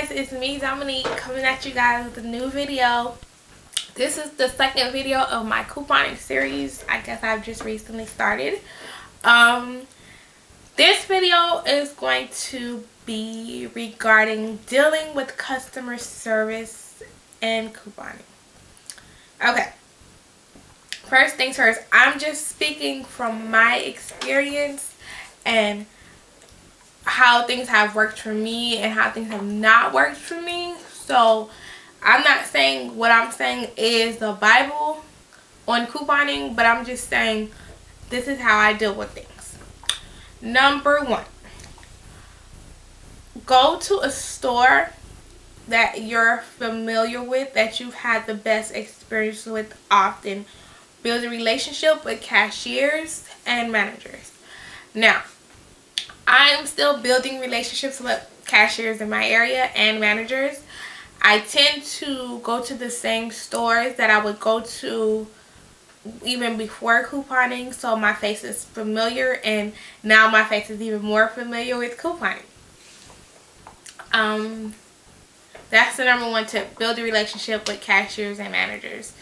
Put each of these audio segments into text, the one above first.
guys, it's me, Dominique, coming at you guys with a new video. This is the second video of my couponing series. I guess I've just recently started. This video is going to be regarding dealing with customer service and couponing. Okay, first things first, I'm just speaking from my experience and how things have worked for me and how things have not worked for me. So I'm not saying what I'm saying is the Bible on couponing, but I'm just saying this is how I deal with things. Number one, go to a store that you're familiar with, that you've had the best experience with often. Build a relationship with cashiers and managers. Now, I am still building relationships with cashiers in my area and managers. I tend to go to the same stores that I would go to even before couponing, so my face is familiar, and now my face is even more familiar with couponing. That's the number one tip: build a relationship with cashiers and managers.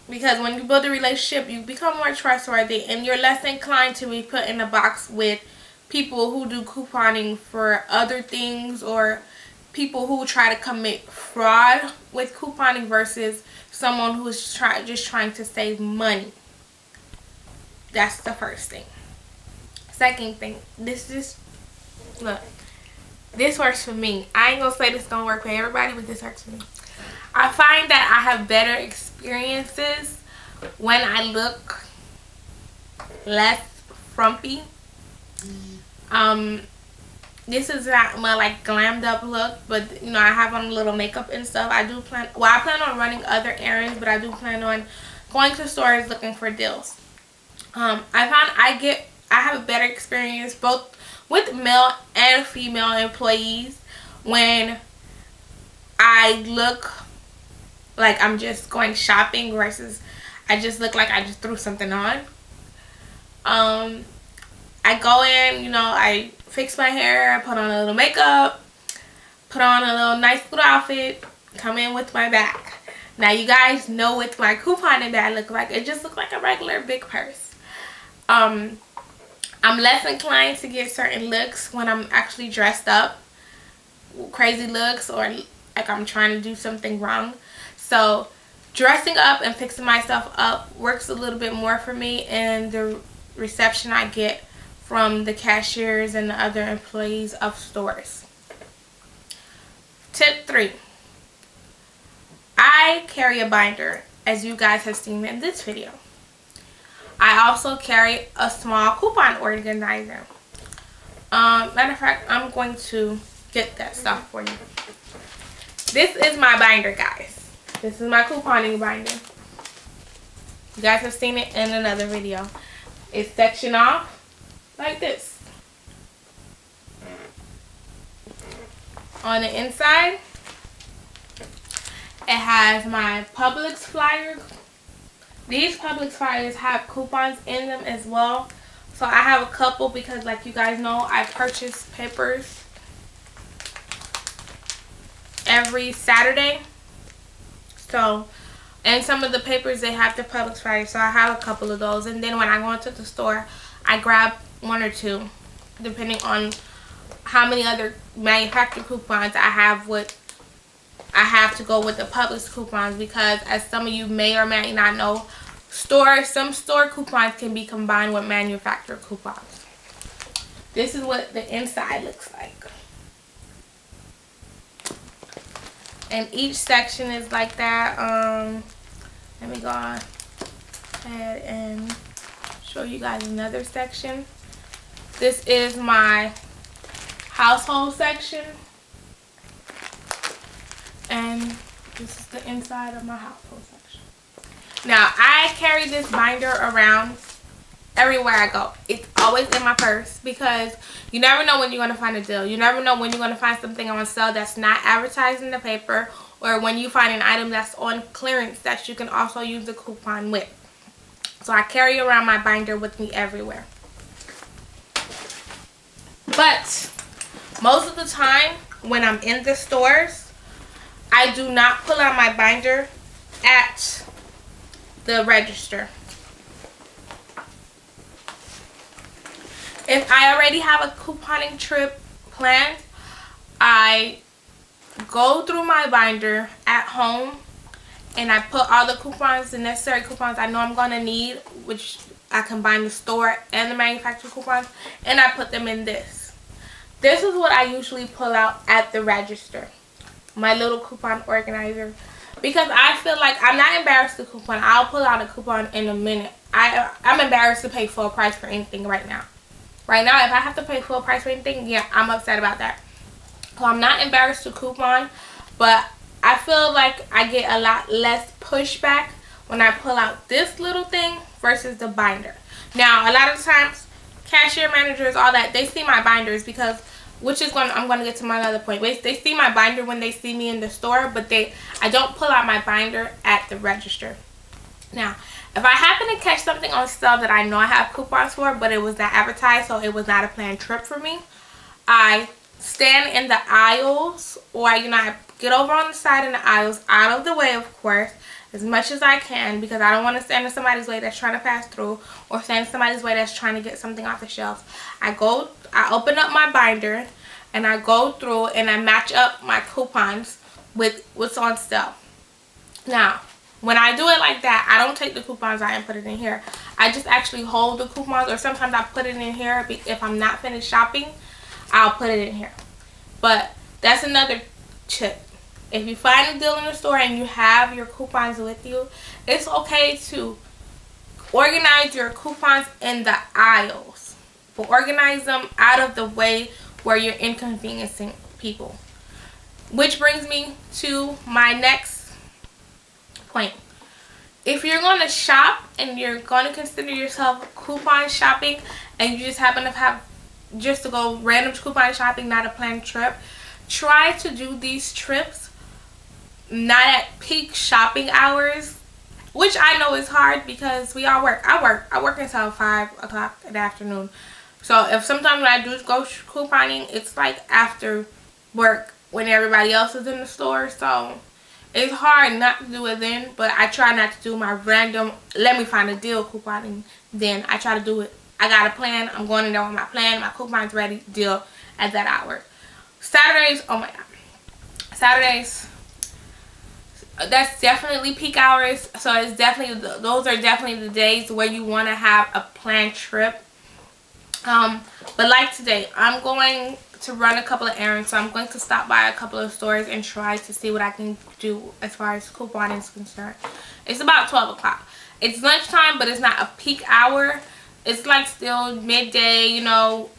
Because when you build a relationship, you become more trustworthy and you're less inclined to be put in a box with people who do couponing for other things, or people who try to commit fraud with couponing versus someone who's just trying to save money. That's the first thing. Second thing, this works for me. I ain't gonna say this don't work for everybody, but this works for me. I find that I have better experiences when I look less frumpy. This is not my like glammed up look, but you know, I have on a little makeup and stuff. I plan on running other errands, but I do plan on going to stores looking for deals. I found I have a better experience both with male and female employees when I look like I'm just going shopping versus I just look like I just threw something on. I go in, you know, I fix my hair, I put on a little makeup, put on a little nice little outfit, come in with my bag. Now you guys know what my couponing bag look like. It just looks like a regular big purse. I'm less inclined to get certain looks when I'm actually dressed up, crazy looks, or like I'm trying to do something wrong. So dressing up and fixing myself up works a little bit more for me, and the reception I get from the cashiers and the other employees of stores. Tip 3. I carry a binder, as you guys have seen in this video. I also carry a small coupon organizer. Matter of fact, I'm going to get that stuff for you. This is my binder, guys. This is my couponing binder. You guys have seen it in another video. It's sectioned off like this. On the inside, it has my Publix flyers. These Publix flyers have coupons in them as well. So I have a couple because, like you guys know, I purchase papers every Saturday. So, and some of the papers, they have the Publix flyers. So I have a couple of those. And then when I go into the store, I grab one or two, depending on how many other manufacturer coupons I have to go with the Publix coupons, because as some of you may or may not know, some store coupons can be combined with manufacturer coupons. This is what the inside looks like. And each section is like that. Let me go ahead and show you guys another section. This is my household section, and this is the inside of my household section. Now, I carry this binder around everywhere I go. It's always in my purse, because you never know when you're going to find a deal. You never know when you're going to find something on sale that's not advertised in the paper, or when you find an item that's on clearance that you can also use a coupon with. So I carry around my binder with me everywhere. But most of the time, when I'm in the stores, I do not pull out my binder at the register. If I already have a couponing trip planned, I go through my binder at home and I put all the coupons, the necessary coupons I know I'm going to need, which I combine the store and the manufacturer coupons, and I put them in this. This is what I usually pull out at the register, my little coupon organizer, because I feel like I'm not embarrassed to coupon. I'll pull out a coupon in a minute. I'm embarrassed to pay full price for anything right now. Right now, if I have to pay full price for anything, yeah, I'm upset about that. So I'm not embarrassed to coupon, but I feel like I get a lot less pushback when I pull out this little thing versus the binder. Now, a lot of times, cashier managers, all that, they see my binders because, I'm going to get to my other point. They see my binder when they see me in the store, but I don't pull out my binder at the register. Now, if I happen to catch something on sale that I know I have coupons for, but it was not advertised, so it was not a planned trip for me, I stand in the aisles, or I get over on the side in the aisles, out of the way, of course, as much as I can, because I don't want to stand in somebody's way that's trying to pass through, or stand in somebody's way that's trying to get something off the shelf. I open up my binder, and I go through and I match up my coupons with what's on sale. Now, when I do it like that, I don't take the coupons out and put it in here. I just actually hold the coupons, or sometimes I put it in here if I'm not finished shopping. I'll put it in here. But that's another tip. If you find a deal in the store and you have your coupons with you, it's okay to organize your coupons in the aisles, but organize them out of the way where you're inconveniencing people. Which brings me to my next point. If you're going to shop and you're going to consider yourself coupon shopping, and you just happen to have just to go random coupon shopping, not a planned trip, try to do these trips not at peak shopping hours, which I know is hard because we all work. I work until 5 o'clock in the afternoon. So if sometimes when I do go couponing, it's like after work when everybody else is in the store. So it's hard not to do it then, but I try not to do my random, let me find a deal couponing. Then I try to do it. I got a plan. I'm going in there with my plan. My coupon's ready. Deal at that hour. Saturdays, oh my God. Saturdays, that's definitely peak hours. So it's definitely, those are definitely the days where you want to have a planned trip. But like today, I'm going to run a couple of errands. So I'm going to stop by a couple of stores and try to see what I can do as far as couponing is concerned. It's about 12 o'clock. It's lunchtime, but it's not a peak hour. It's like still midday, you know.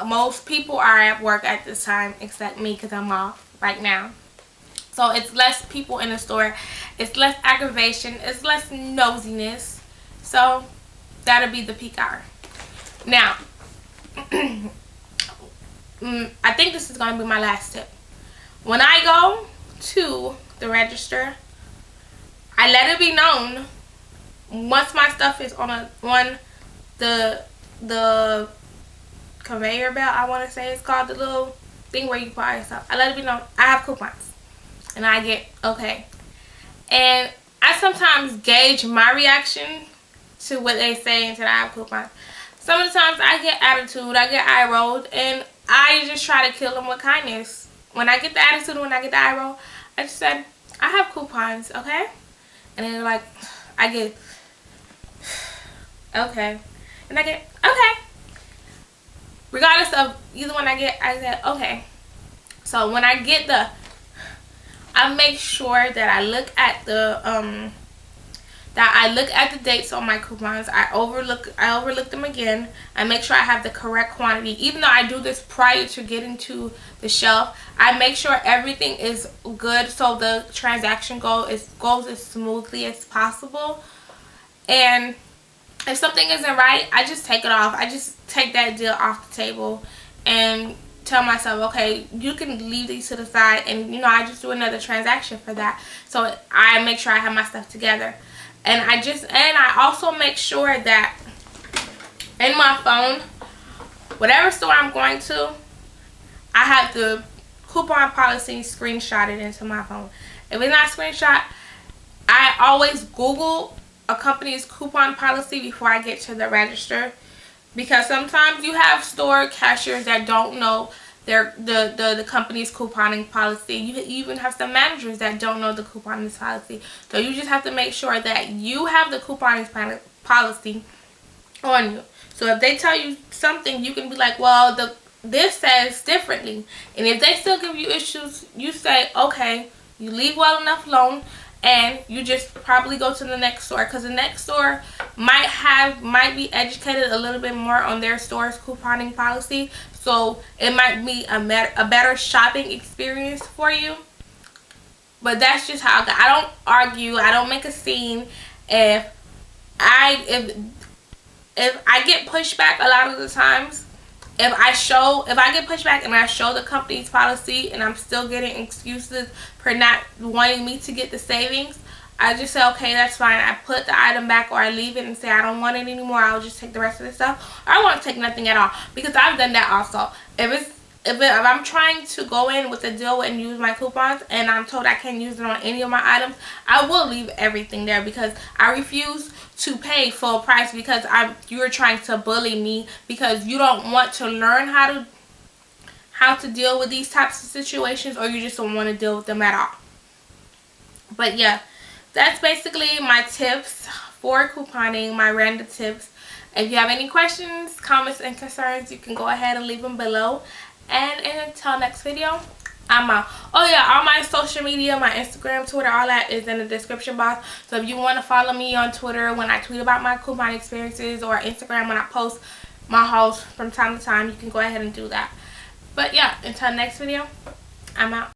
Most people are at work at this time except me because I'm off right now. So it's less people in the store. It's less aggravation. It's less nosiness. So that'll be the peak hour. Now, I think this is going to be my last tip. When I go to the register, I let it be known once my stuff is on the conveyor belt, I want to say it's called, the little thing where you put all your stuff. I let it be known I have coupons, and I get okay. And I sometimes gauge my reaction to what they say until I have coupons. Some of the times I get attitude, I get eye rolled, and I just try to kill them with kindness. When I get the attitude, when I get the eye roll, I just said, I have coupons, okay? And then like, I get, okay. And I get, okay. Regardless of either one I get, I said, okay. So when I get I make sure that I look at the, dates on my coupons. I overlook them again. I make sure I have the correct quantity. Even though I do this prior to getting to the shelf, I make sure everything is good so the transaction goes as smoothly as possible. And if something isn't right, I just take it off. I just take that deal off the table and tell myself, okay, you can leave these to the side, and you know, I just do another transaction for that. So I make sure I have my stuff together. And I also make sure that in my phone, whatever store I'm going to, I have the coupon policy screenshotted into my phone. If it's not screenshot, I always Google a company's coupon policy before I get to the register, because sometimes you have store cashiers that don't know the company's couponing policy. You even have some managers that don't know the couponing policy. So you just have to make sure that you have the couponing policy on you. So if they tell you something, you can be like, well, this says differently. And if they still give you issues, you say, okay, you leave well enough alone, and you just probably go to the next store, because the next store might be educated a little bit more on their store's couponing policy. So it might be a better shopping experience for you. But that's just how I don't argue. I don't make a scene. If I get pushback a lot of the times, if I get pushback and I show the company's policy and I'm still getting excuses for not wanting me to get the savings, I just say, okay, that's fine. I put the item back, or I leave it and say I don't want it anymore. I'll just take the rest of the stuff, or I won't take nothing at all, because I've done that also. If I'm trying to go in with a deal and use my coupons and I'm told I can't use it on any of my items, I will leave everything there, because I refuse to pay full price because you're trying to bully me, because you don't want to learn how to deal with these types of situations, or you just don't want to deal with them at all. But yeah, that's basically my tips for couponing, my random tips. If you have any questions, comments, and concerns, you can go ahead and leave them below. And until next video, I'm out. Oh yeah, all my social media, my Instagram, Twitter, all that is in the description box. So if you want to follow me on Twitter when I tweet about my coupon experiences, or Instagram when I post my hauls from time to time, you can go ahead and do that. But yeah, until next video, I'm out.